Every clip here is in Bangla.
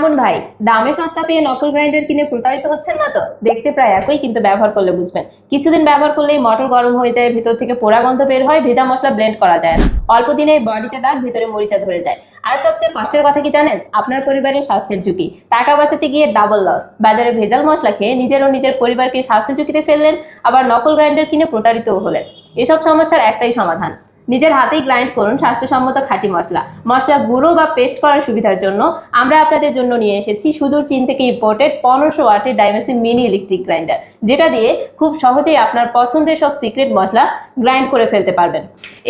কেমন ভাই, দামে সস্তা পেয়ে নকল গ্রাইন্ডার কিনে প্রতারিত হচ্ছেন না তো? দেখতে প্রায় একই, কিন্তু ব্যবহার করলে বুঝবেন। কিছুদিন ব্যবহার করলেই মোটর গরম হয়ে যায়, ভিতর থেকে পোড়া গন্ধ বের হয়, ভেজা মশলা ব্লেন্ড করা যায় না, অল্প দিনে বডিতে দাগ, ভিতরে মরিচা ধরে যায়। আর সবচেয়ে কষ্টের কথা কি জানেন? আপনার পরিবারের স্বাস্থ্যের ঝুঁকি। টাকা বাঁচাতে গিয়ে ডাবল লস। বাজারে ভেজাল মশলা খেয়ে নিজের ও নিজের পরিবারকে স্বাস্থ্য ঝুঁকিতে ফেললেন, আবার নকল গ্রাইন্ডার কিনে প্রতারিতও হলেন। এসব সমস্যার একটাই সমাধান, নিজের হাতেই গ্রাইন্ড করুন স্বাস্থ্যসম্মত খাঁটি মশলা। মশলা গুঁড়ো বা পেস্ট করার সুবিধার জন্য আমরা আপনাদের জন্য নিয়ে এসেছি সুদূর চীন থেকে ইম্পোর্টেড 1500 ওয়াটের ডাইমেসি মিনি ইলেকট্রিক গ্রাইন্ডার, যেটা দিয়ে খুব সহজেই আপনার পছন্দের সব সিক্রেট মশলা গ্রাইন্ড করে ফেলতে পারবেন।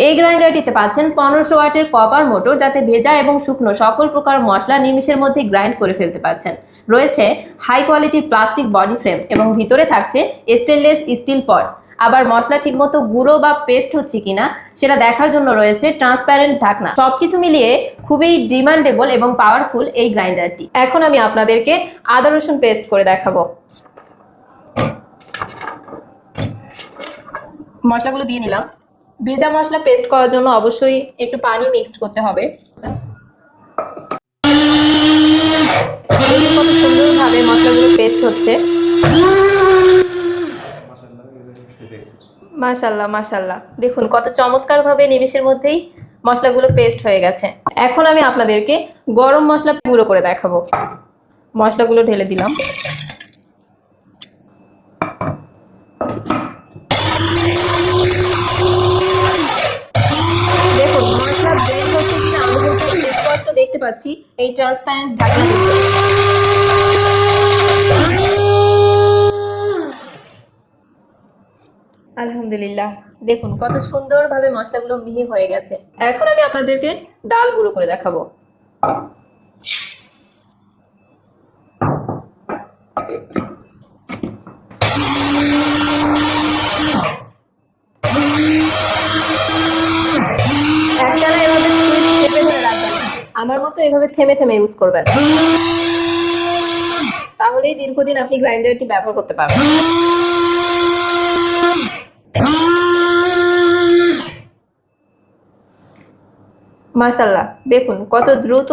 এই গ্রাইন্ডারটিতে পাচ্ছেন 1500 ওয়াটের কপার মোটর, যাতে ভেজা এবং শুকনো সকল প্রকার মশলা নিমিষের মধ্যে গ্রাইন্ড করে ফেলতে পারছেন। রয়েছে হাই কোয়ালিটির প্লাস্টিক বডি ফ্রেম এবং ভিতরে থাকছে স্টেনলেস স্টিল পট। আবার মশলা ঠিকমতো গুঁড়ো বা পেস্ট হচ্ছে কিনা সেটা দেখার জন্য রয়েছে ট্রান্সপ্যারেন্ট ঢাকনা। সবকিছু মিলিয়ে খুবই ডিমান্ডেবল এবং পাওয়ারফুল এই গ্রাইন্ডারটি। এখন আমি আপনাদেরকে আদা রসুন পেস্ট করে দেখাবো। মশলাগুলো দিয়ে নিলাম। ভেজা মশলা পেস্ট করার জন্য অবশ্যই একটু পানি মিক্সড করতে হবে। কত সুন্দরভাবে মশলাগুলো পেস্ট হচ্ছে। মাশাআল্লাহ মাশাআল্লাহ, দেখুন কত চমৎকার ভাবে নিমেষের মধ্যেই মশলাগুলো পেস্ট হয়ে গেছে। এখন আমি আপনাদেরকে গরম মশলা গুঁড়ো করে দেখাবো। মশলাগুলো ঢেলে দিলাম। দেখুন মশলা ব্লেন্ড হচ্ছে কিনা আমি কিন্তু স্পষ্ট দেখতে পাচ্ছি এই ট্রান্সপারেন্ট ঢাকনা। আলহামদুলিল্লাহ, দেখুন কত সুন্দরভাবে মশলাগুলো মিহি হয়ে গেছে। এখন আমি আপনাদেরকে ডাল গুঁড়ো করে দেখাবো। একটানা এভাবে চেপে ধরে রাখবেন, আমার মতো এভাবে থেমে থেমে ইউজ করবেন, তাহলেই দীর্ঘদিন আপনি গ্রাইন্ডারটি ব্যবহার করতে পারবেন। মাশাআল্লাহ, দেখুন কত দ্রুত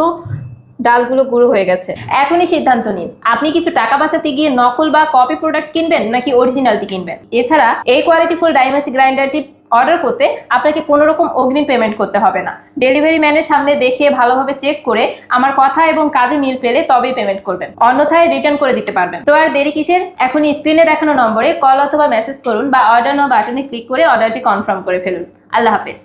ডালগুলো গুঁড়ো হয়ে গেছে। এখনই সিদ্ধান্ত নিন, আপনি কিছু টাকা বাঁচাতে গিয়ে নকল বা কপি প্রোডাক্ট কিনবেন নাকি অরিজিনালটি কিনবেন। এছাড়া এই কোয়ালিটিফুল ডাইমেসি গ্রাইন্ডারটি অর্ডার করতে আপনাকে কোনো রকম অগ্রিম পেমেন্ট করতে হবে না। ডেলিভারি ম্যানের সামনে দেখিয়ে ভালোভাবে চেক করে আমার কথা এবং কাজে মিল পেলে তবেই পেমেন্ট করবেন, অন্যথায় রিটার্ন করে দিতে পারবেন। তো আর দেরি কিসের, এখনই স্ক্রিনে দেখানো নম্বরে কল অথবা মেসেজ করুন বা অর্ডার নাও বাটনে ক্লিক করে অর্ডারটি কনফার্ম করে ফেলুন। আল্লাহ হাফেজ।